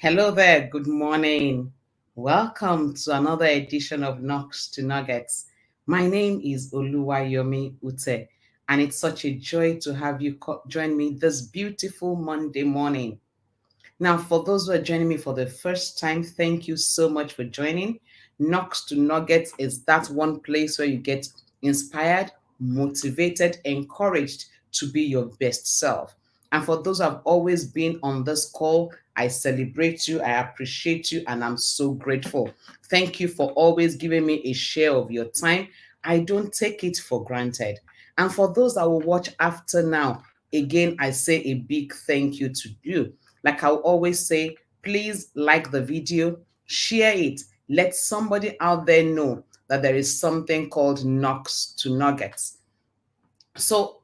Hello there, good morning. Welcome to another edition of Knocks to Nuggets. My name is Oluwayomi Ute, and it's such a joy to have you join me this beautiful Monday morning. Now, for those who are joining me for the first time, thank you so much for joining. Knocks to Nuggets is that one place where you get inspired, motivated, encouraged to be your best self. And for those who have always been on this call, I celebrate you, I appreciate you, and I'm so grateful. Thank you for always giving me a share of your time. I don't take it for granted. And for those that will watch after now, again, I say a big thank you to you. Like I always say, please like the video, share it, let somebody out there know that there is something called Knocks to Nuggets. So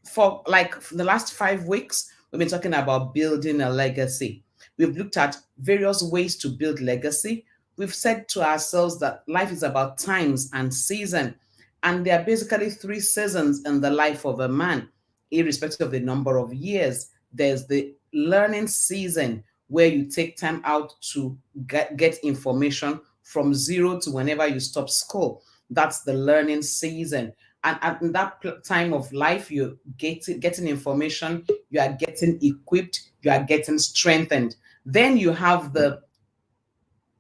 for like the last 5 weeks, we've been talking about building a legacy. We've looked at various ways to build legacy. We've said to ourselves that life is about times and season, and there are basically 3 seasons in the life of a man, irrespective of the number of years. There's the learning season where you take time out to get information from zero to whenever you stop school. That's the learning season. And at that time of life, you're getting information, you are getting equipped, you are getting strengthened. Then you have the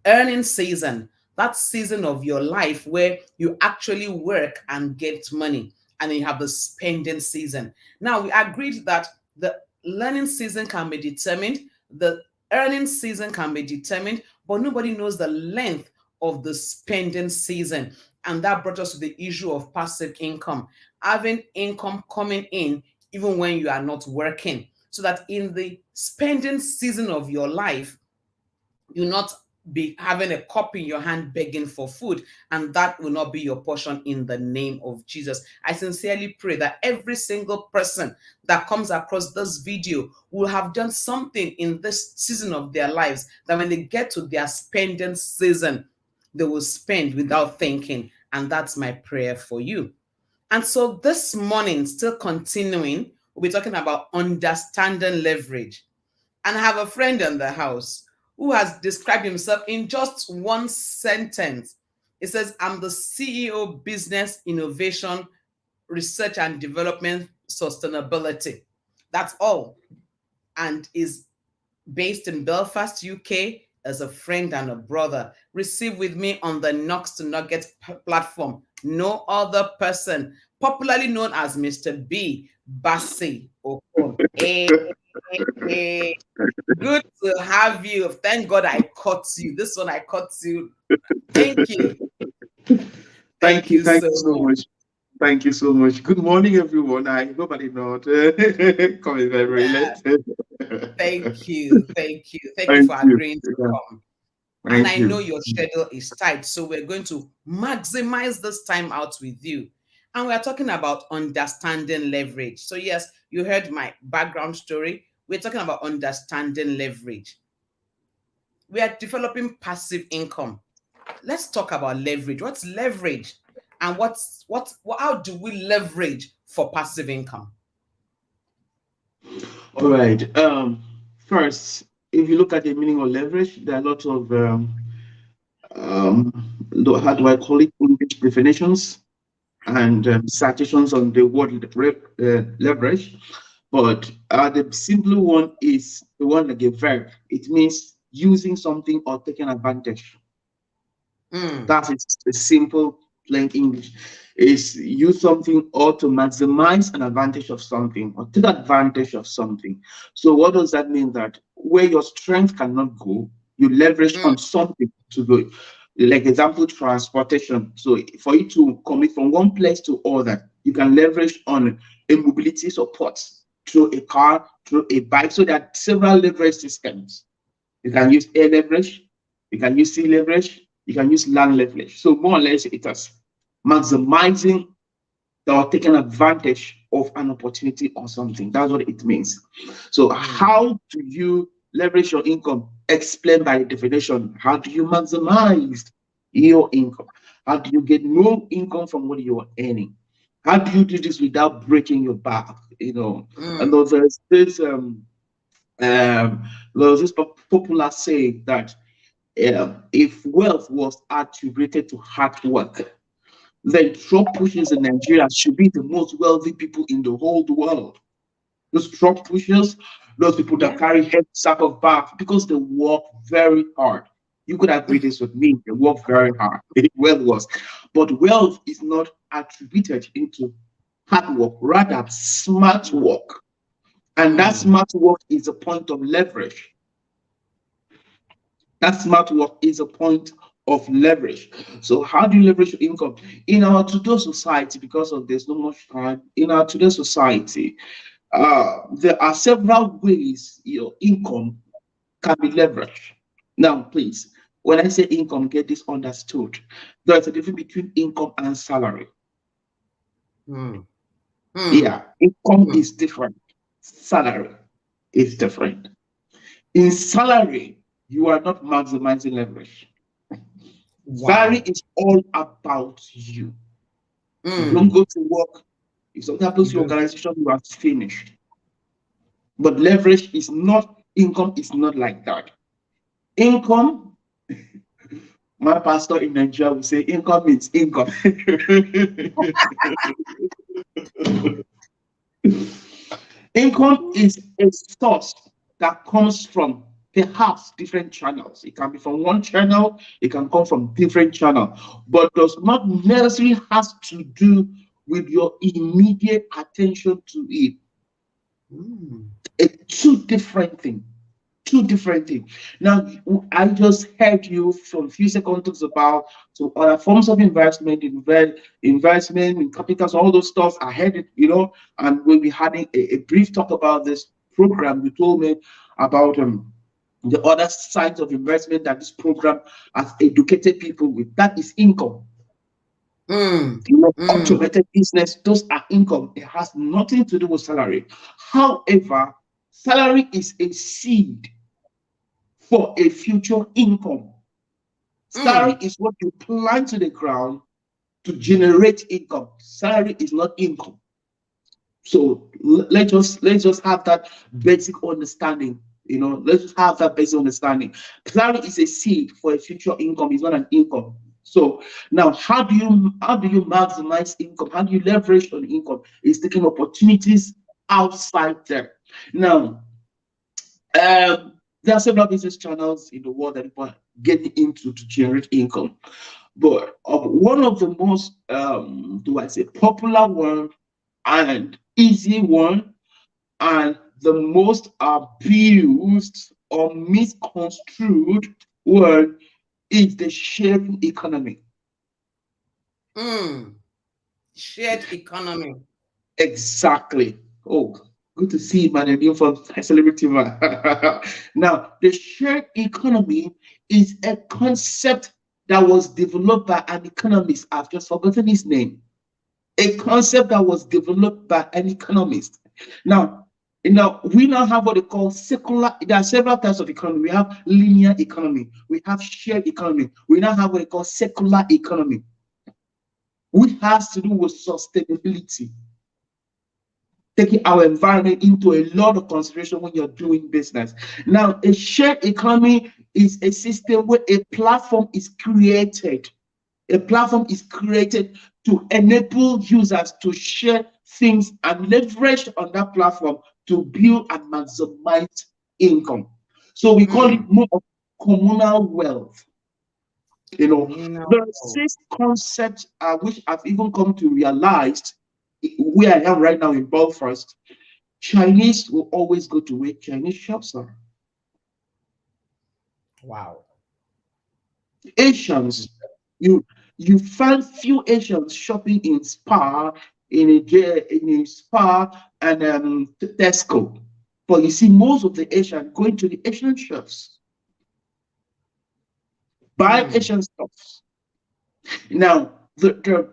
earning season, that season of your life where you actually work and get money. And then you have the spending season. Now, we agreed that the learning season can be determined, the earning season can be determined, but nobody knows the length of the spending season. And that brought us to the issue of passive income, having income coming in even when you are not working, so that in the spending season of your life, you not be having a cup in your hand begging for food, and that will not be your portion in the name of Jesus. I sincerely pray that every single person that comes across this video will have done something in this season of their lives that when they get to their spending season, they will spend without thinking. And that's my prayer for you. And so this morning, still continuing, we'll be talking about understanding leverage. And I have a friend in the house who has described himself in just one sentence. It says, I'm the CEO, Business Innovation, Research and Development, Sustainability. That's all. And is based in Belfast, UK, as a friend and a brother. Receive with me on the Knox to Nuggets platform no other person, popularly known as Mr. B, Bassey Okon. Hey, hey, good to have you. Thank God I caught you. This one I caught you. Thank you. Thank you Thank so you so much. much. Thank you so much. Good morning, everyone. I hope I did not coming very Yeah, late. thank you. Thank you. Thank you Thank for you. agreeing to Yeah, come. And thank I know you. your schedule is tight, so we're going to maximize this time out with you. And we're talking about understanding leverage. So, yes, you heard my background story. We're talking about understanding leverage. We are developing passive income. Let's talk about leverage. What's leverage? And how do we leverage for passive income? All right. First, if you look at the meaning of leverage, there are a lot of um, how do I call it, English definitions and citations on the word leverage. But the simple one is the one like a verb. It means using something or taking advantage. Mm, That is the simple plain English. Is use something or to maximize an advantage of something or take advantage of something. So what does that mean? That where your strength cannot go, you leverage mm, on something to go. Like example, transportation. So for you to commit from one place to other, you can leverage on a mobility support through a car, through a bike. So there are several leverage systems. You can use air leverage, you can use sea leverage, you can use land leverage. So more or less it is maximizing or taking advantage of an opportunity or something. That's what it means. So mm, how do you leverage your income? Explained by definition. How do you maximize your income? How do you get more income from what you're earning? How do you do this without breaking your back? And mm, there's this Um, there was this popular saying that if wealth was attributed to hard work, then drug pushers in Nigeria should be the most wealthy people in the whole world. Those drug pushers, those people that Yeah. carry heavy sack of bags because they work very hard. You could agree this with me. They work very hard. Wealth was, but wealth is not attributed into hard work, rather smart work. And that Mm. smart work is a point of leverage. That smart work is a point of leverage. So, how do you leverage your income in our today's society? Because of there's no much time in our today's society, there are several ways your income can be leveraged. Now, please, when I say income, get this understood. There's a difference between income and salary. Mm. Mm. Yeah, income Mm. is different. Salary is different. In salary, you are not maximizing leverage. Salary Wow. is all about you. You don't Mm. go to work. If something happens You to your don't. organization, you are finished. But leverage is not, income is not like that. Income, my pastor in Nigeria will say, income means income. Income is a source that comes from perhaps different channels. It can be from one channel, it can come from different channel, but does not necessarily has to do with your immediate attention to it. Mm. It's two different things. Two different things. Now, I just heard you from a few seconds talks about so other forms of investment, investment in capitals, all those stuff. I heard it, and we'll be having a brief talk about this program. You told me about the other sides of investment that this program has educated people with. That is income. Mm. Mm. Automated business, those are income. It has nothing to do with salary. However, salary is a seed for a future income. Salary Mm. is what you plant to the ground to generate income. Salary is not income. So let's just have that basic understanding. Let's just have that basic understanding. Salary is a seed for a future income. It's not an income. So now, how do you maximize income? How do you leverage on income? It's taking opportunities outside there. Now, there are several business channels in the world that people get into to generate income. But one of the most, do I say, popular one and easy one, and the most abused or misconstrued word is the sharing economy. Mm. Shared economy. Exactly. Oh, good to see you, man. And you from Celebrity Man. Now, the shared economy is a concept that was developed by an economist. I've just forgotten his name. A concept that was developed by an economist. Now, we now have what they call secular. There are several types of economy. We have linear economy. We have shared economy. We now have what they call secular economy, which has to do with sustainability, taking our environment into a lot of consideration when you're doing business. Now, a shared economy is a system where a platform is created. A platform is created to enable users to share things and leverage on that platform to build and maximize income. So we call it Mm. more of communal wealth. Communal There are wealth. six concepts which I've even come to realize where I am right now in Belfast. Chinese will always go to where Chinese shops are. Wow. Asians, you find few Asians shopping in Spa, in a Spa and Tesco, but you see most of the Asians going to the Asian shops, buy Mm. Asian stuff. Now the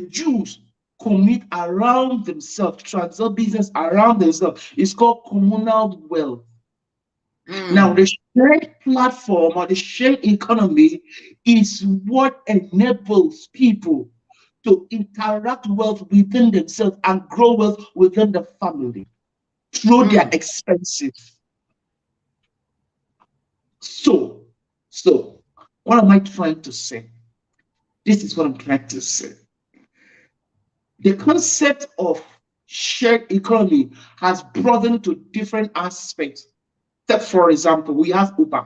Jews commit around themselves, transact business around themselves. It's called communal wealth. Now, the Mm. shared platform or the shared economy is what enables people to interact wealth within themselves and grow wealth within the family. through their Mm. expenses. So, what am I trying to say? This is what I'm trying to say. The concept of shared economy has broadened to different aspects. Take, for example, we have Uber.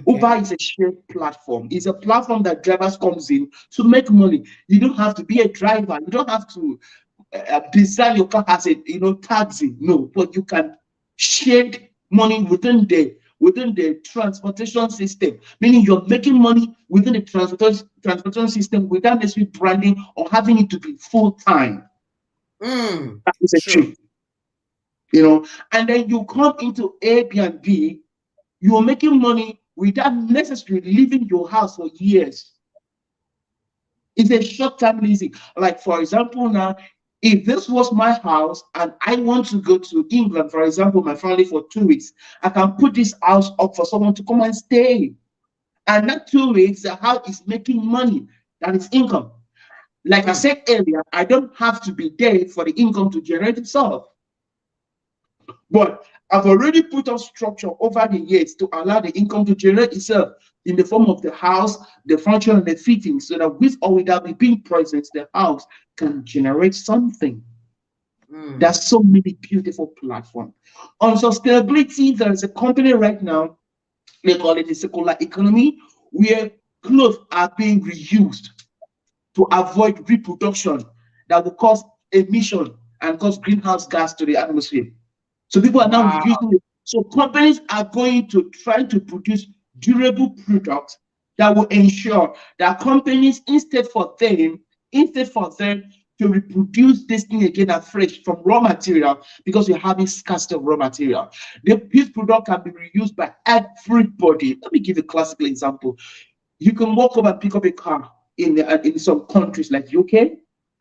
Uber Okay. is a shared platform. It's a platform that drivers comes in to make money. You don't have to be a driver. You don't have to design your car as a taxi. No, but you can share money within the transportation system. Meaning you're making money within the transportation system without necessarily branding or having it to be full time. Mm. That is a True. trick, And then you come into Airbnb, you're making money without necessarily leaving your house for years. It's a short-term leasing. Like, for example, now, if this was my house and I want to go to England, for example, my family for 2 weeks, I can put this house up for someone to come and stay. And that 2 weeks, the house is making money. That is income. Like I Mm. said earlier, I don't have to be there for the income to generate itself. But I've already put up structure over the years to allow the income to generate itself in the form of the house, the furniture, and the fittings, so that with or without me being present, the house can generate something. Mm. There's so many beautiful platforms. On sustainability, there is a company right now, they call it the circular economy, where clothes are being reused to avoid reproduction that will cause emission and cause greenhouse gas to the atmosphere. So people are now Wow. reusing it. So companies are going to try to produce durable products that will ensure that companies, instead for them to reproduce this thing again afresh from raw material, because we're having scarcity of raw material. This product can be reused by everybody. Let me give a classical example. You can walk up and pick up a car in some countries like UK,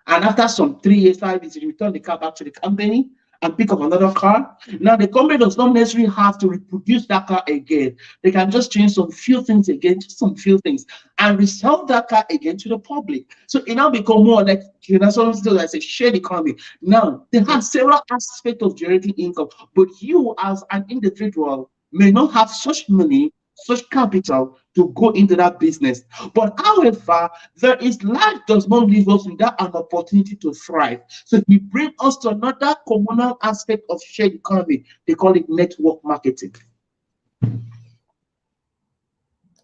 and after some 3 years, 5 years, you return the car back to the company and pick up another car. Now the company does not necessarily have to reproduce that car again. They can just change some few things again, just some few things, and resell that car again to the public. So it now become more like something like a shared economy. Now they Mm. have several aspects of generating income, but you as an individual may not have such money, such capital to go into that business. But however, there is life does not leave us without an opportunity to thrive. So we bring us to another communal aspect of shared economy. They call it network marketing.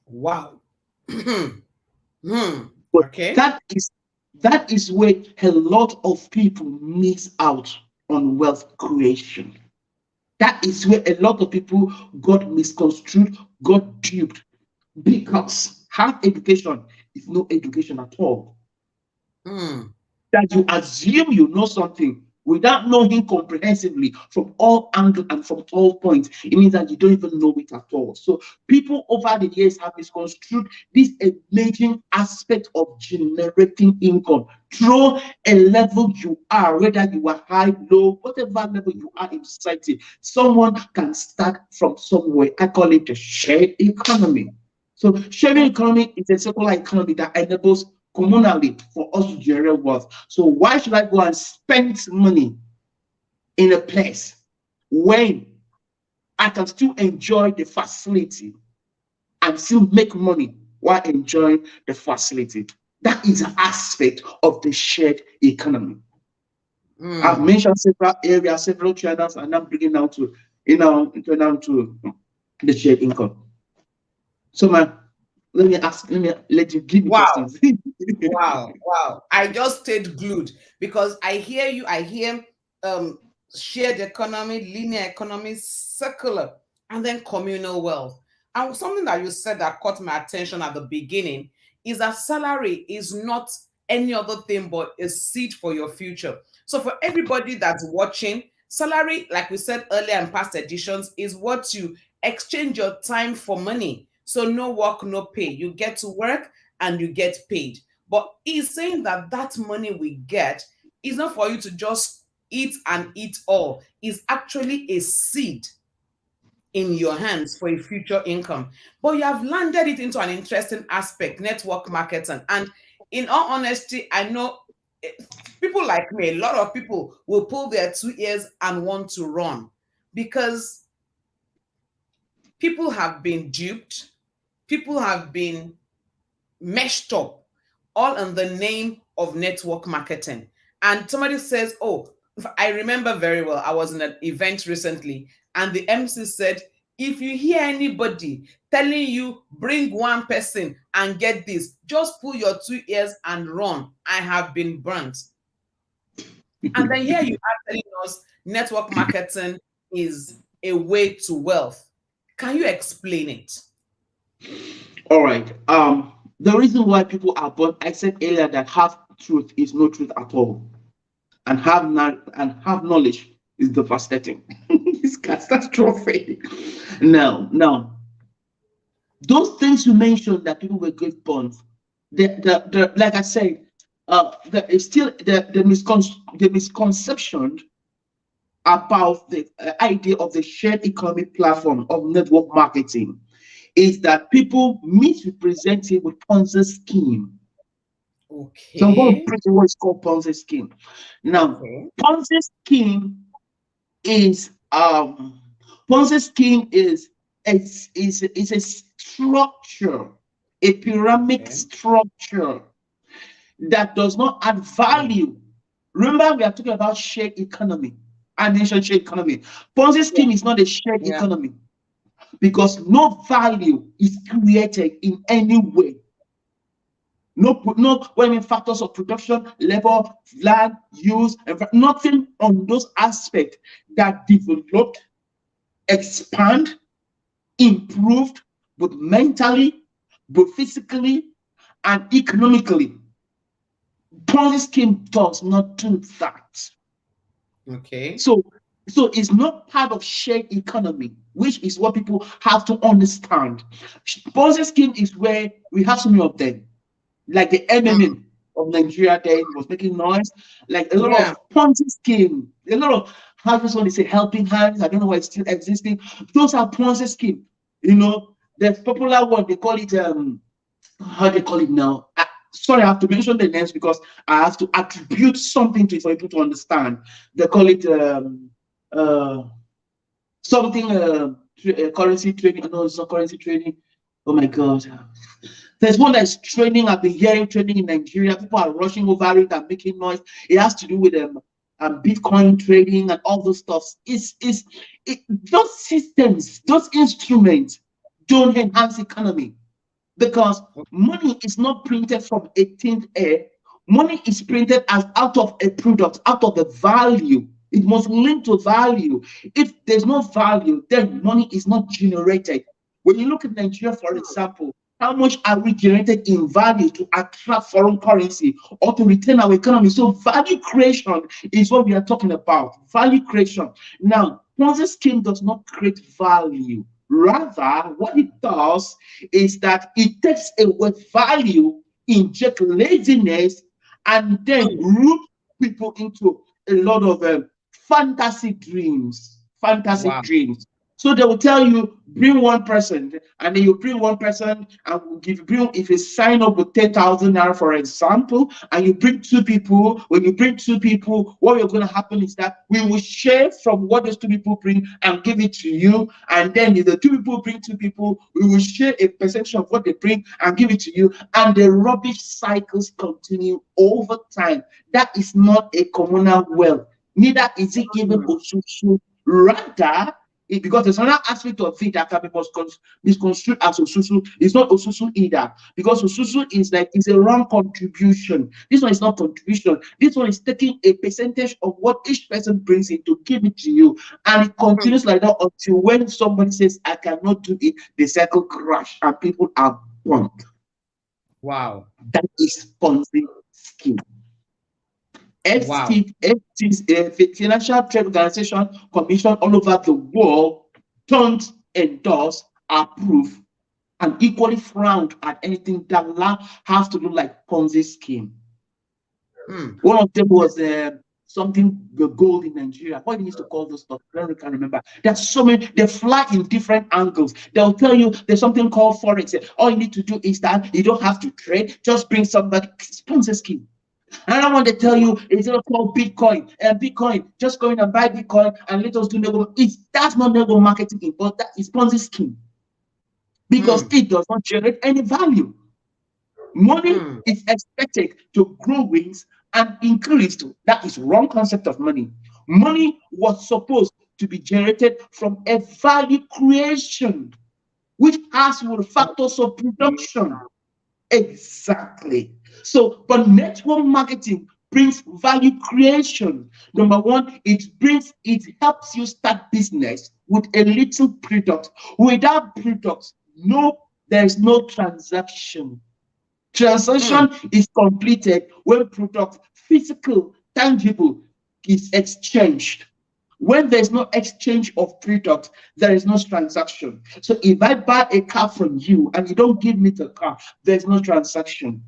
Wow. Hmm. But Okay. that is where a lot of people miss out on wealth creation. That is where a lot of people got misconstrued, got duped, because half education is no education at all. Hmm. That you assume you know something without knowing comprehensively from all angles and from all points, it means that you don't even know it at all. So people over the years have misconstrued this amazing aspect of generating income through a level you are, whether you are high, low, whatever level you are in society. Someone can start from somewhere. I call it the shared economy. So sharing economy is a circular economy that enables communally for us to generate wealth. So why should I go and spend money in a place when I can still enjoy the facility and still make money while enjoying the facility? That is an aspect of the shared economy. I've Hmm. mentioned several areas, several channels, and I'm bringing down to down to the shared income. So man, let me let you give me Wow. questions. Wow. Wow. I just stayed glued because I hear you. I hear um shared economy, linear economy, circular, and then communal wealth. And something that you said that caught my attention at the beginning is that salary is not any other thing but a seed for your future. So for everybody that's watching, salary, like we said earlier in past editions, is what you exchange your time for money. So no work, no pay. You get to work and you get paid. But he's saying that that money we get is not for you to just eat and eat all. It's actually a seed in your hands for a future income. But you have landed it into an interesting aspect, network marketing. And in all honesty, I know people like me, a lot of people will pull their 2 ears and want to run because people have been duped, people have been meshed up, all in the name of network marketing. And somebody says, oh, I remember very well, I was in an event recently, and the MC said, if you hear anybody telling you bring one person and get this, just pull your 2 ears and run. I have been burnt. And then here you are telling us network marketing is a way to wealth. Can you explain it? All right. The reason why people are born, I said earlier that half truth is no truth at all, and have knowledge is devastating. It's catastrophic. Now, those things you mentioned that people were great born, the like I said, there is still the misconception about the idea of the shared economy platform of network marketing is that people misrepresent it with Ponzi scheme. So I'm going to Okay. bring what's called Ponzi scheme. Now, Okay. Ponzi scheme is Ponzi scheme is a structure, a pyramid Okay. structure that does not add Mm. value. Remember, we are talking about shared economy. I mentioned shared economy. Ponzi Yeah. scheme is not a shared Yeah. economy because no value is created in any way. No, what I mean, factors of production, labor, land use, nothing on those aspects that developed, expand, improved, both mentally, both physically, and economically. Ponzi scheme does not do that. Okay. So, so it's not part of shared economy, which is what people have to understand. Ponzi scheme is where we have so many of them, like the Mm. MMM of Nigeria then was making noise, like a lot Yeah. of Ponzi scheme, a lot of how just want to say helping hands. I don't know why it's still existing. Those are Ponzi scheme. You know, the popular one they call it how they call it now. Sorry, I have to mention the names because I have to attribute something to it for people to understand. They call it uh something currency trading. No, it's not currency trading. Oh my god. There's one that's training. I've been hearing training in Nigeria. People are rushing over it and making noise. It has to do with Bitcoin trading and all those stuff. Those systems, those instruments don't enhance economy because money is not printed from 18th air. Money is printed as out of a product, out of the value. It must link to value. If there's no value, then money is not generated. When you look at Nigeria, for example, how much are we generated in value to attract foreign currency or to retain our economy? So value creation is what we are talking about. Value creation. Now, Ponzi scheme does not create value. Rather, what it does is that it takes away value, inject laziness, and then Mm. group people into a lot of fantasy dreams. Fantasy Wow. dreams. So they will tell you bring one person, and then you bring one person, and we'll give bring if you sign up with 10,000 naira, for example, and you bring two people. When you bring two people, what is going to happen is that we will share from what those two people bring and give it to you. And then if the two people bring two people, we will share a percentage of what they bring and give it to you. And the rubbish cycles continue over time. That is not a communal wealth. Neither is it even Mm. Osusu. Rather, because there's another aspect of it that can be misconstrued as Osusu. It's not Osusu either, because Osusu is like it's a wrong contribution. This one is not contribution. This one is taking a percentage of what each person brings in to give it to you, and it Mm. continues like that until when somebody says, "I cannot do it," the cycle crash and people are born. Wow. That is Ponzi scheme. Wow. Financial Trade Organization Commission all over the world don't endorse, approve, and equally frowned at anything that has to do like Ponzi scheme. Mm. One of them was something the gold in Nigeria. What they used to call those stuff, I don't remember. There's so many. They fly in different angles. They'll tell you there's something called forex. All you need to do is that you don't have to trade. Just bring somebody. Ponzi scheme. Another one they tell you is called Bitcoin. And Bitcoin, just go in and buy Bitcoin and let us do nego. That's not nego marketing, but that is Ponzi scheme because Mm. it does not generate any value. Money Mm. is expected to grow wings and increase. That is wrong concept of money. Money was supposed to be generated from a value creation, which has with factors of production. Exactly. So, but network marketing brings value creation. Number one, it helps you start business with a little product. Without product, no, there is no transaction. Mm. Transaction is completed when product, physical, tangible, is exchanged. When there's no exchange of product, there is no transaction. So if I buy a car from you and you don't give me the car, there's no transaction.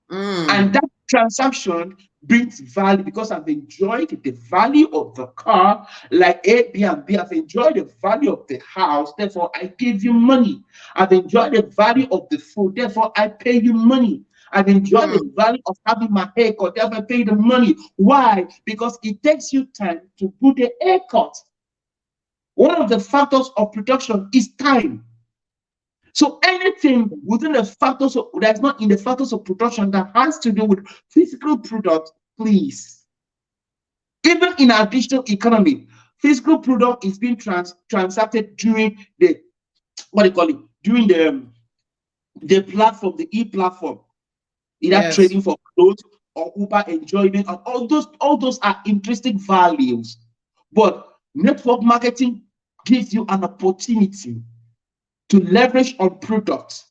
And Mm. that transaction brings value because I've enjoyed the value of the car, like Airbnb. I've enjoyed the value of the house, therefore I give you money. I've enjoyed the value of the food, therefore I pay you money. I've enjoyed Mm. the value of having my haircut, therefore I pay the money. Why? Because it takes you time to put the haircut. One of the factors of production is time. So anything within the factors of, that's not in the factors of production that has to do with physical product, please. Even in our digital economy, physical product is being transacted during the, what do you call it, during the platform, the e-platform, either Yes. trading for clothes or Uber enjoyment, and all those are intrinsic values. But network marketing gives you an opportunity to leverage on products.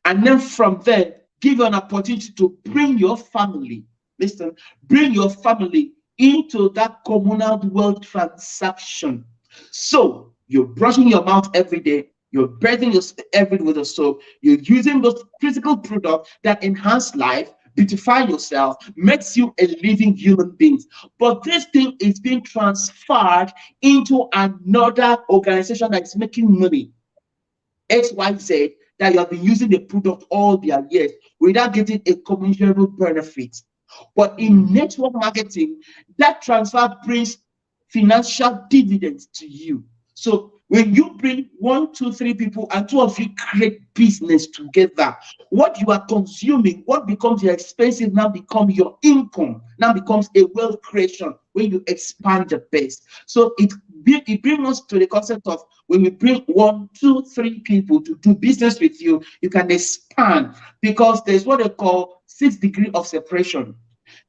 And then from there, give you an opportunity to bring your family, listen, bring your family into that communal wealth transaction. So you're brushing your mouth every day, you're breathing your every with a soap, you're using those physical products that enhance life, beautify yourself, makes you a living human being. But this thing is being transferred into another organization that is making money. XYZ, that you have been using the product all their years without getting a commensurable benefit. But in Mm. network marketing, that transfer brings financial dividends to you. So when you bring one, two, three people, and two of you create business together, what you are consuming, what becomes your expensive now becomes your income, now becomes a wealth creation when you expand the base. So it brings us to the concept of when you bring one, two, three people to do business with you, you can expand because there's what they call 6 degrees of separation.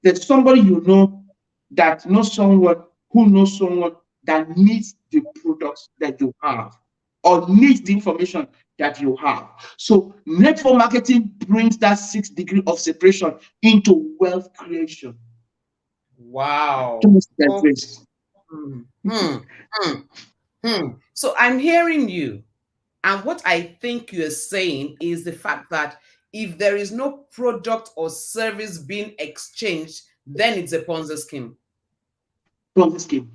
There's somebody you know that knows someone who knows someone that needs the products that you have or needs the information that you have. So network marketing brings that 6 degrees of separation into wealth creation. Wow. Just that Oh. this. Mm. Mm. Mm. Mm. So I'm hearing you. And what I think you're saying is the fact that if there is no product or service being exchanged, then it's a Ponzi scheme. From this game.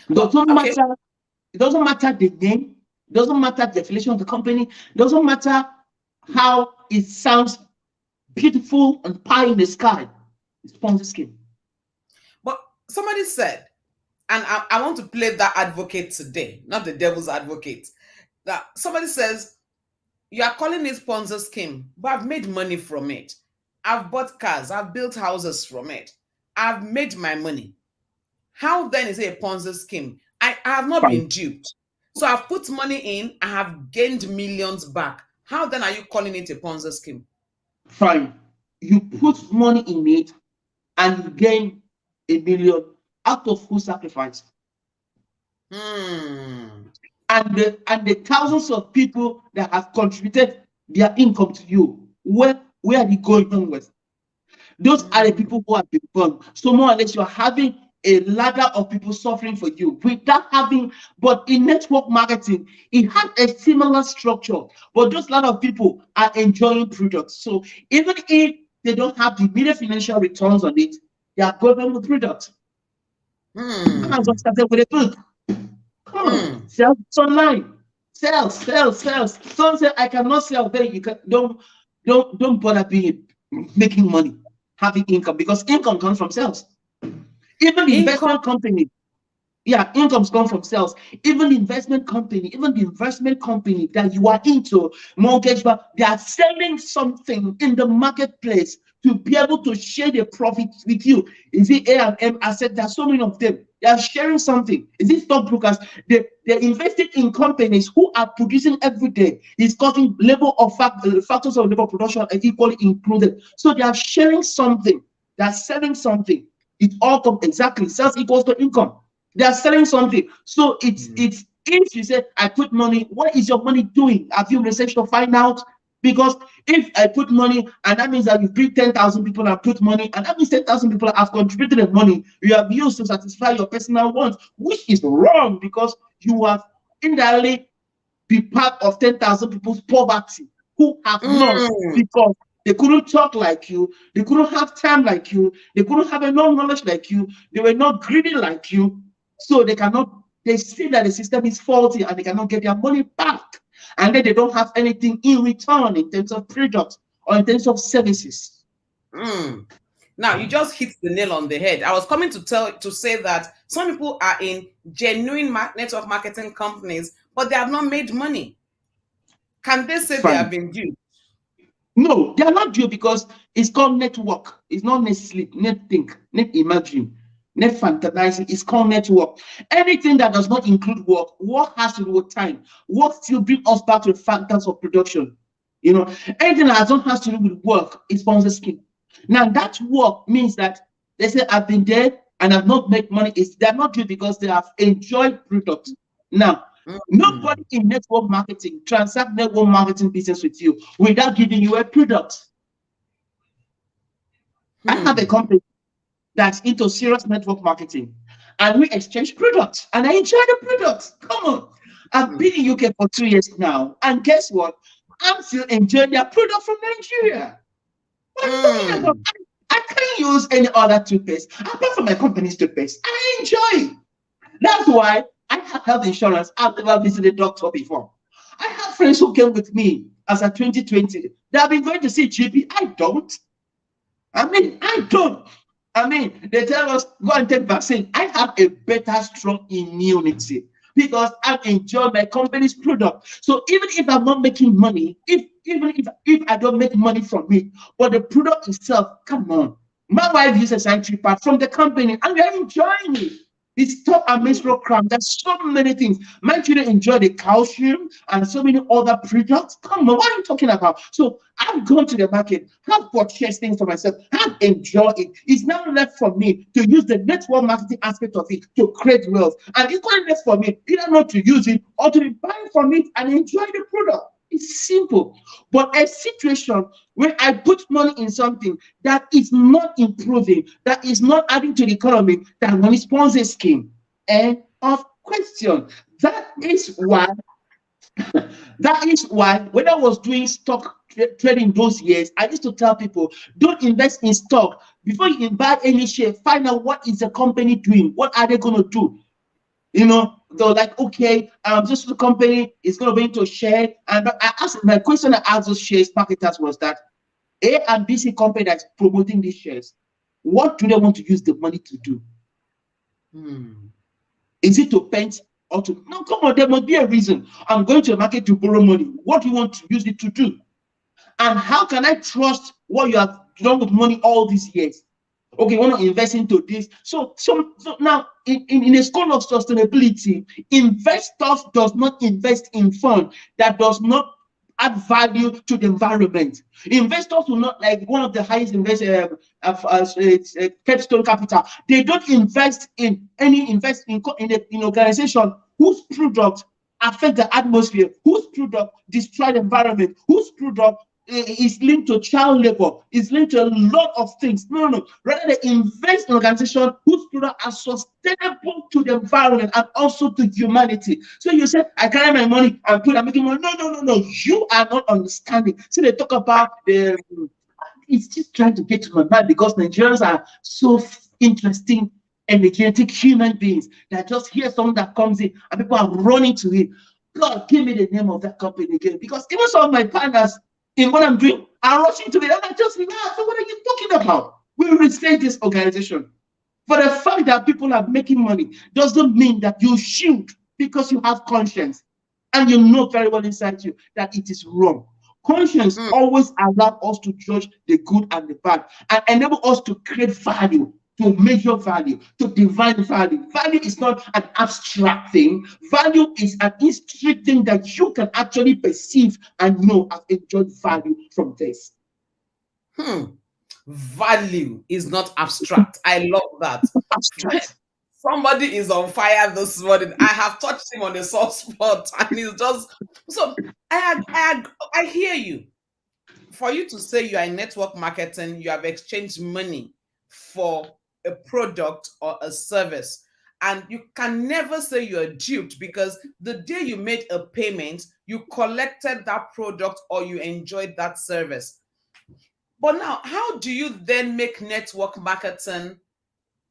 But Doesn't okay, matter. It doesn't matter the name. It doesn't matter the affiliation of the company. It doesn't matter how it sounds beautiful and pie in the sky. It's Ponzi scheme. but somebody said, and I want to play that advocate today, not the devil's advocate. That somebody says, you are calling it Ponzi scheme, but I've made money from it. I've bought cars, I've built houses from it. I've made my money. How then is it a Ponzi scheme? I have not Fine. been duped. So I've put money in, I have gained millions back. How then are you calling it a Ponzi scheme? Fine. You put money in it and you gain 1 million out of whose sacrifice? Hmm. And the thousands of people that have contributed their income to you, where are you going on with? Those are the Hmm. people who have been born. So more or less, you're having a ladder of people suffering for you without having. But in network marketing, it has a similar structure. But those lot of people are enjoying products. So even if they don't have the immediate financial returns on it, they are going with products. Amazon Hmm. started with a book. Hmm. Sell it online. Sell, sell, sell. Someone said, I cannot sell. Then you can don't bother being making money. having income, because income comes from sales. Even the Income. investment company, yeah, incomes come from sales. Even the investment company, even the investment company that you are into, mortgage, but they are selling something in the marketplace to be able to share the profit with you. Is it A&M? I said there's so many of them. They are sharing something. Is it stockbrokers? They're investing in companies who are producing every day. It's causing labor of factors of labor production are equally included. So they are sharing something. They are selling something. It all comes exactly. Sales equals to income. They are selling something. So it's if you say I put money, what is your money doing? Have you researched to find out? Because if I put money, and that means that you bring 10,000 people and put money, and that means 10,000 people have contributed the money you have used to satisfy your personal wants, which is wrong because you have indirectly be part of 10,000 people's poverty who have none because they couldn't talk like you, they couldn't have time like you, they couldn't have enough knowledge like you, they were not greedy like you, so they cannot, they see that the system is faulty and they cannot get their money back. And then they don't have anything in return in terms of products or in terms of services. Now you just hit the nail on the head. I was coming to say that some people are in genuine network marketing companies, but they have not made money. Can they say they Fine. have been due? No, they are not due because it's called network. It's not net sleep, net think, net imagine, net fantasizing. It's called network. Anything that does not include work, work has to do with time. Work still brings us back to the factors of production. You know, anything that has to do with work is sponsor scheme. Now that work means that they say I've been there and I've not made money. They're not due because they have enjoyed product. Now, nobody in network marketing transact network marketing business with you without giving you a product. I have a company that's into serious network marketing, and we exchange products, and I enjoy the products. Come on, I've been in UK for 2 years now, and guess what? I'm still enjoying their product from Nigeria. What are you talking about? I can't use any other toothpaste apart from my company's toothpaste. I enjoy it. That's why I have health insurance. I've never visited a doctor before. I have friends who came with me as a 2020. They have been going to see GP. I don't. I don't. They tell us go and take vaccine. I have a better, strong immunity because I enjoy my company's product. So even if I'm not making money, if I don't make money from it, but the product itself, come on. My wife uses a sanitary pad from the company, and we're enjoying it. It's top and menstrual cramp. There's so many things. My children enjoy the calcium and so many other products. Come on, what are you talking about? So I've gone to the market, have purchased things for myself, have enjoyed it. It's now left for me to use the network marketing aspect of it to create wealth. And equally left for me either not to use it or to be buying from it and enjoy the product. It's simple. But a situation where I put money in something that is not improving, that is not adding to the economy, that money sponsor scheme. End of question. That is why when I was doing stock trading those years, I used to tell people, don't invest in stock. Before you buy any share, find out what is the company doing, what are they going to do. They're like, okay, this company is going to be into share. And my question I asked those shares marketers was that A and B C company that's promoting these shares, what do they want to use the money to do? Is it to paint or to? No, come on, there must be a reason. I'm going to the market to borrow money. What do you want to use it to do? And how can I trust what you have done with money all these years? Okay, you want to invest into this. So now in a school of sustainability, investors does not invest in fund that does not add value to the environment. Investors will not, like one of the highest investors, Capstone Capital. They don't invest in an organization whose product affect the atmosphere, whose product destroy the environment, whose product is linked to child labor, is linked to a lot of things. No. Rather, they invest in organizations whose products are sustainable to the environment and also to humanity. So you say, I carry my money and I'm making money. No. You are not understanding. So they talk about it's just trying to get to my mind because Nigerians are so interesting, energetic human beings that just hear something that comes in and people are running to it. God, give me the name of that company again. Because even some of my partners in what I'm doing are rushing to it. And I just relax. So what are you talking about? We respect this organization. For the fact that people are making money doesn't mean that you should, because you have conscience and you know very well inside you that it is wrong. Conscience Mm, always allows us to judge the good and the bad and enable us to create value, to measure value, to divine value. Value is not an abstract thing. Value is an instinct thing that you can actually perceive and know and enjoy value from this. hmm. Value is not abstract. I love that. Abstract. Somebody is on fire this morning. I have touched him on the soft spot, and he's just so. I hear you. For you to say you are in network marketing, you have exchanged money for a product or a service, and you can never say you're duped, because the day you made a payment, you collected that product or you enjoyed that service. But now, how do you then make network marketing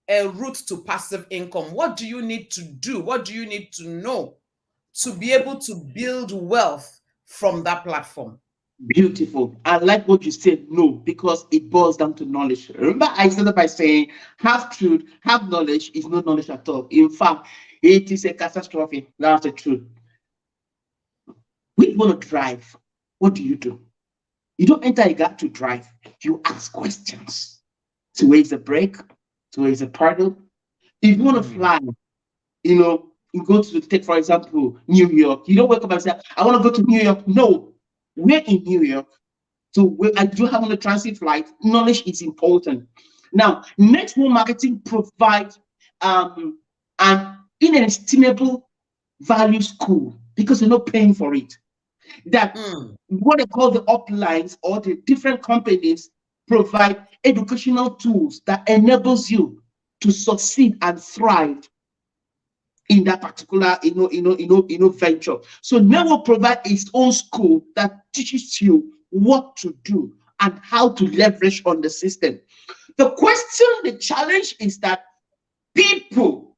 a route to passive income? What do you need to do? What do you need to know to be able to build wealth from that platform? Beautiful. I like what you said, no, because it boils down to knowledge. Remember, I started by saying half truth, half knowledge is no knowledge at all. In fact, it is a catastrophe. That's the truth. When you want to drive, what do? You don't enter a gap to drive, you ask questions. So, where's the brake? So, where's the pedal? If you want to Mm, fly, you go to take, for example, New York. You don't wake up and say, I want to go to New York. No, we're in New York. So I do have on a transit flight. Knowledge is important. Now, network marketing provides an inestimable value school because you're not paying for it. That mm, what they call the uplines or the different companies provide educational tools that enables you to succeed and thrive in that particular venture. So network provide its own school that teaches you what to do and how to leverage on the system. The question, the challenge is that people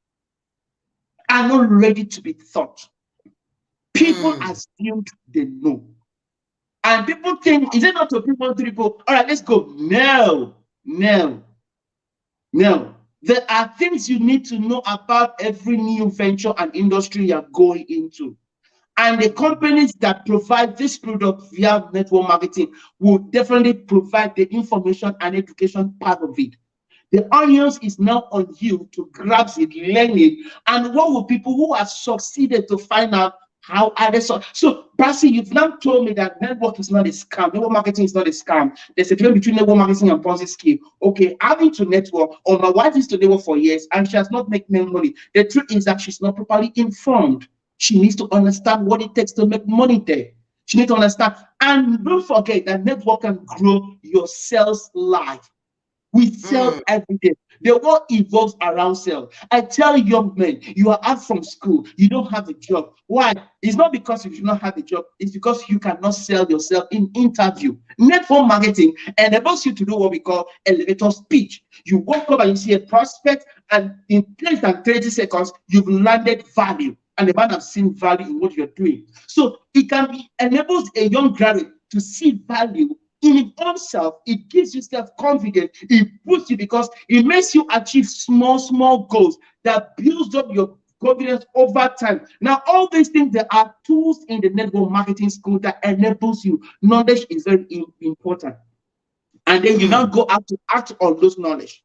are not ready to be taught. People mm, assume they know. And people think, is it not to people, all right, let's go. No, no, no. There are things you need to know about every new venture and industry you're going into. And the companies that provide this product via network marketing will definitely provide the information and education part of it. The onions is now on you to grasp it, learn it, and what will people who have succeeded to find out how are they so Bassey, you've now told me that network is not a scam, network marketing is not a scam. There's a difference between network marketing and Ponzi scheme. Okay, having to network, or my wife used to network for years and she has not made money. The truth is that she's not properly informed. She needs to understand what it takes to make money there. She needs to understand. And don't forget that network can grow your sales life. We mm, sell every day. The world evolves around sales. I tell young men, you are out from school, you don't have a job. Why? It's not because you do not have a job, it's because you cannot sell yourself in interview. Network marketing enables you to do what we call elevator speech. You walk up and you see a prospect, and in less than 30 seconds, you've landed value. And the man has seen value in what you're doing. So it can be enables a young graduate to see value in its own self. It gives you self-confidence, it boosts you because it makes you achieve small goals that builds up your confidence over time. Now, all these things, there are tools in the network marketing school that enables you. Knowledge is very important. And then you now mm. go out to act on those knowledge.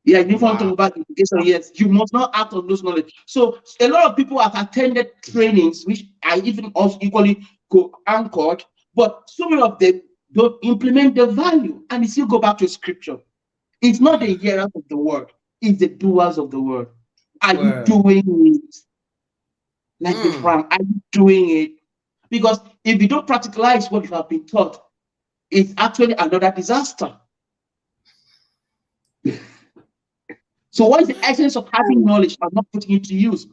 Yeah, you want to Wow. talk about education. Yes, you must not act on those knowledge. So a lot of people have attended trainings, which I even also equally go anchored, but so many of them don't implement the value. And you still go back to scripture. It's not the hearers of the word, it's the doers of the word. Are you Word. doing it? Like the Mm, Frank, are you doing it? Because if you don't practicalize what you have been taught, it's actually another disaster. So, what is the essence of having knowledge and not putting it to use?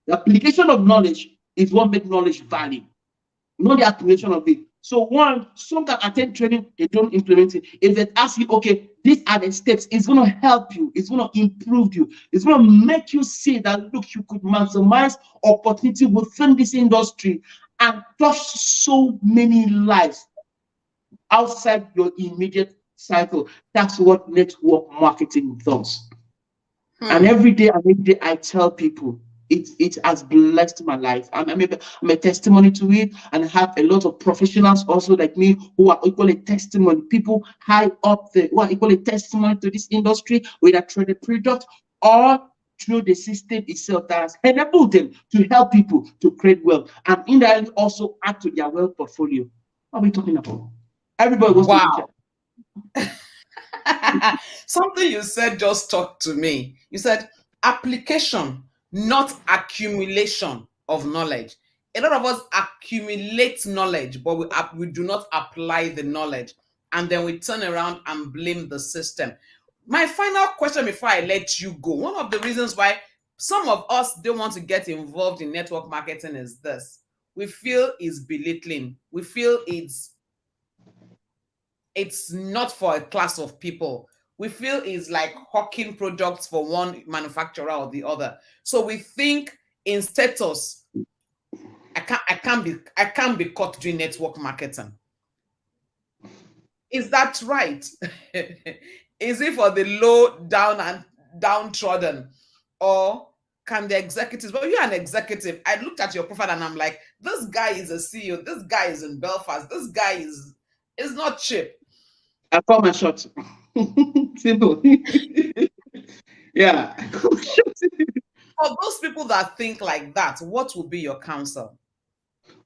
The application of knowledge is what makes knowledge value, not the accumulation of it. So, one, some can attend training, they don't implement it. If they ask you, okay, these are the steps, it's going to help you, it's going to improve you, it's going to make you see that, look, you could maximize opportunity within this industry and touch so many lives outside your immediate cycle. That's what network marketing does. And Hmm. every day I tell people it has blessed my life. I'm a testimony to it, and I have a lot of professionals also like me who are equally testimony. People high up there who are equally testimony to this industry, whether through the product or through the system itself that has enabled them to help people to create wealth and indirectly also add to their wealth portfolio. What are we talking about? Everybody wants to be rich. Wow. Something you said just talked to me. You said application, not accumulation of knowledge. A lot of us accumulate knowledge, but we do not apply the knowledge. And then we turn around and blame the system. My final question before I let you go, one of the reasons why some of us don't want to get involved in network marketing is this. We feel it's belittling. We feel it's not for a class of people. We feel it's like hawking products for one manufacturer or the other. So we think in status, I can't be caught doing network marketing. Is that right? Is it for the low down and downtrodden? Or can the executives, well, you're an executive. I looked at your profile and I'm like, this guy is a CEO, this guy is in Belfast, this guy is not cheap. I call my shot. Simple. Yeah. For those people that think like that, what would be your counsel?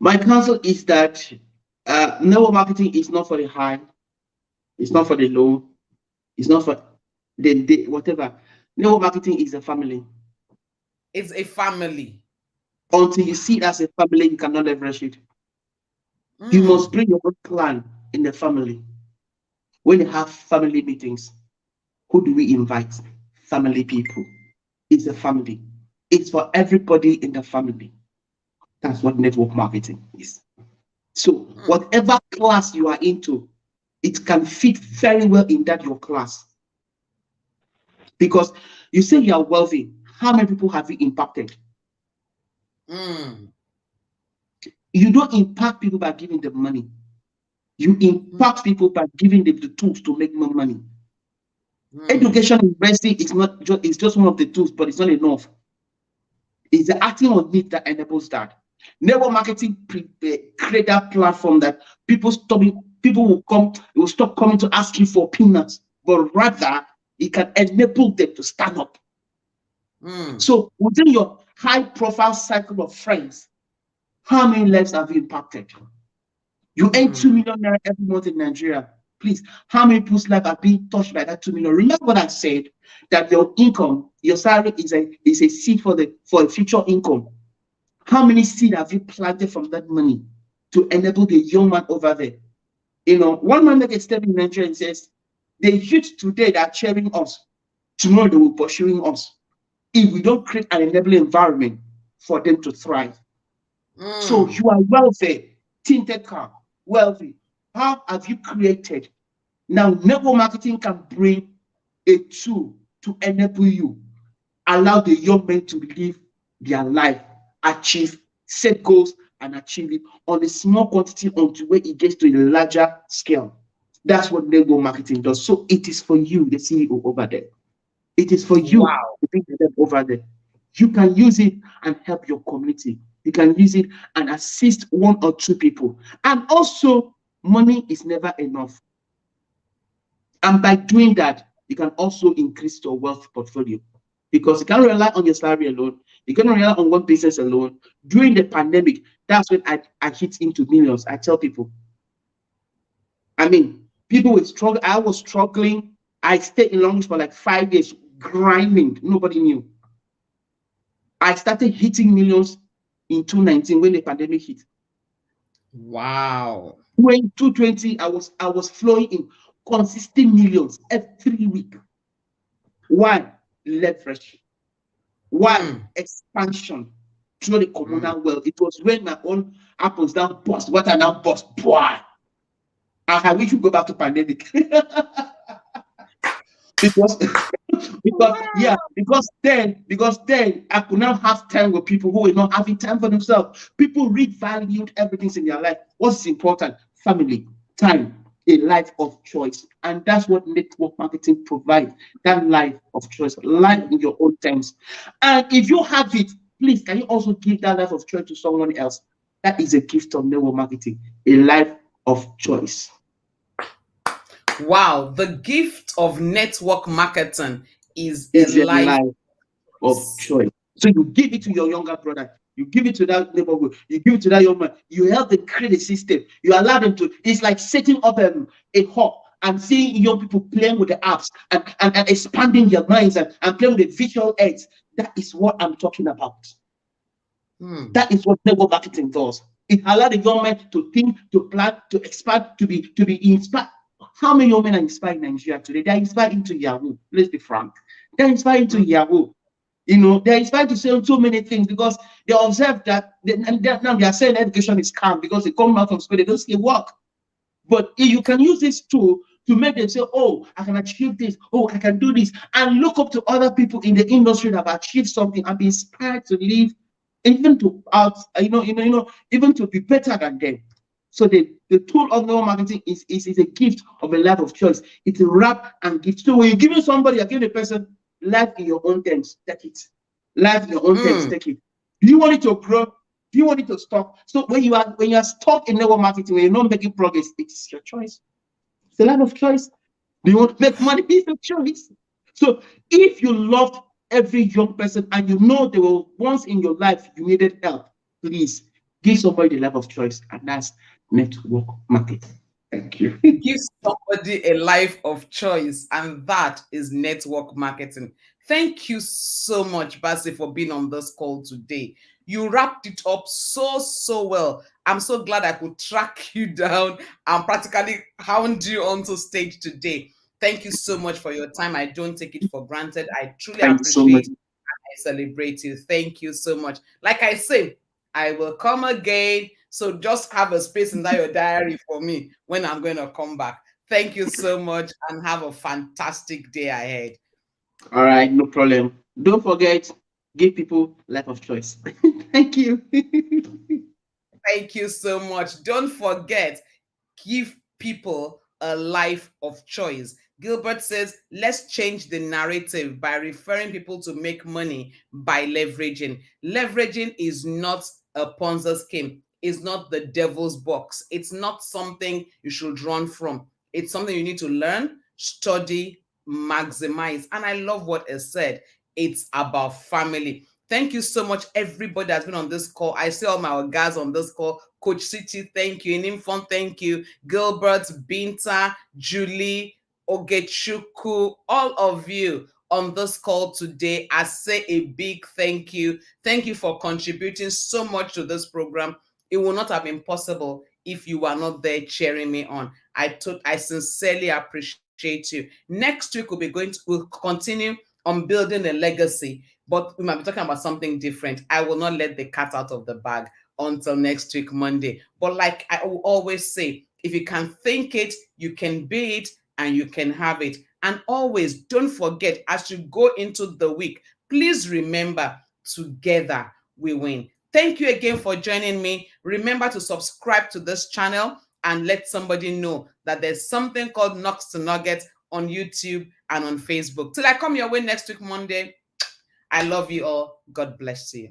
My counsel is that network marketing is not for the high, it's not for the low, it's not for the whatever. Network marketing is a family. It's a family. Until you see it as a family, you cannot leverage it. You must Mm, bring your own clan in the family. When you have family meetings, who do we invite? Family people. It's a family. It's for everybody in the family. That's what network marketing is. So mm, whatever class you are into, it can fit very well in that your class. Because you say you are wealthy, how many people have you impacted? mm, You don't impact people by giving them money. You mm, impact people by giving them the tools to make more money. mm, Education university is not just it's just one of the tools, but it's not enough. It's the acting on it that enables that. Network marketing create that platform that people will stop coming to ask you for peanuts, but rather it can enable them to stand up. mm, So within your high profile cycle of friends, how many lives have you impacted? You earn 2 mm, million naira every month in Nigeria. Please, how many people's life are being touched by that 2 million? Remember what I said that your income, your salary is a seed for a future income. How many seed have you planted from that money to enable the young man over there? One man that gets step in Nigeria and says, the youth today that are cheering us, tomorrow they will be pursuing us if we don't create an enabling environment for them to thrive. So mm, you are wealthy, tinted car, wealthy. How have you created? Now, network marketing can bring a tool to enable you, allow the young men to live their life, achieve, set goals, and achieve it on a small quantity until where it gets to a larger scale. That's what network marketing does. So it is for you, the CEO over there. It is for you wow. to be the over there. You can use it and help your community. You can use it and assist one or two people. And also, money is never enough. And by doing that, you can also increase your wealth portfolio because you can't rely on your salary alone. You can't rely on one business alone. During the pandemic, that's when I hit into millions. I tell people, I mean, people were struggling. I was struggling. I stayed in Long Beach for like 5 years, grinding. Nobody knew. I started hitting millions in 2019 when the pandemic hit. Wow. When 2020, I was flowing in consistent millions every week. Why? Leverage. Why? Mm, Expansion through the mm. communal wealth. It was when my own apples now bust. What I now bust? Boy, I wish we go back to pandemic. because Wow. because then I could now have time with people who were not having time for themselves. People revalued everything in their life. What's important? Family, time. a life of choice. And that's what network marketing provides, that life of choice, life in your own terms. And if you have it, please, can you also give that life of choice to someone else? That is a gift of network marketing, a life of choice. Wow, the gift of network marketing is a Is a life. life of choice. So you give it to your younger brother, you give it to that neighborhood, you give it to that young man, you help them create a system, you allow them to, it's like setting up a hub and seeing young people playing with the apps and expanding their minds and playing with the visual aids. That is what I'm talking about. That is what network marketing does. It allows the young men to think, to plan, to expand, to be inspired. How many young men are inspired in Nigeria today? They're inspired into Yahoo. Let's be frank. They're inspired into Yahoo. They're inspired to say so many things because they observe that, and now they are saying education is calm because they come out from school, they don't see work. But if you can use this tool to make them say, oh, I can achieve this, oh, I can do this, and look up to other people in the industry that have achieved something and be inspired to live, even to even to be better than them. So the tool of network marketing is a gift of a life of choice. It's a wrap and gift. So when you're giving somebody, you're giving a person life in your own terms, take it. Life in your own terms, take it. Do you want it to grow? Do you want it to stop? So when you are stuck in network marketing, when you're not making progress, it's your choice. It's a life of choice. Do you want to make money? It's your choice. So if you loved every young person and you know there were once in your life you needed help, please give somebody the life of choice, and that's network marketing. Thank you. Give somebody a life of choice, and that is network marketing. Thank you so much, Bassey, for being on this call today. You wrapped it up so well. I'm so glad I could track you down and practically hound you onto stage today. Thank you so much for your time. I don't take it for granted. I truly Thank you so much. appreciate, I celebrate you. Thank you so much. Like I say, I will come again. So just have a space in that your diary for me when I'm going to come back. Thank you so much and have a fantastic day ahead. All right, no problem. Don't forget, give people life of choice. Thank you. Thank you so much. Don't forget, give people a life of choice. Gilbert says, let's change the narrative by referring people to make money by leveraging. Leveraging is not a Ponzi scheme. It's not the devil's box. It's not something you should run from. It's something you need to learn, study, maximize. And I love what is said. It's about family. Thank you so much, everybody that's been on this call. I see all my guys on this call. Coach City, thank you. Nimfon, thank you. Gilbert, Binta, Julie, Ogechuku, all of you on this call today. I say a big thank you. Thank you for contributing so much to this program. It would not have been possible if you were not there cheering me on. I sincerely appreciate you. Next week we'll continue on building a legacy, but we might be talking about something different. I will not let the cat out of the bag until next week, Monday. But like I will always say, if you can think it, you can be it, and you can have it. And always don't forget, as you go into the week, please remember, together we win. Thank you again for joining me. Remember to subscribe to this channel and let somebody know that there's something called Knocks to Nuggets on YouTube and on Facebook. Till I come your way next week, Monday, I love you all. God bless you.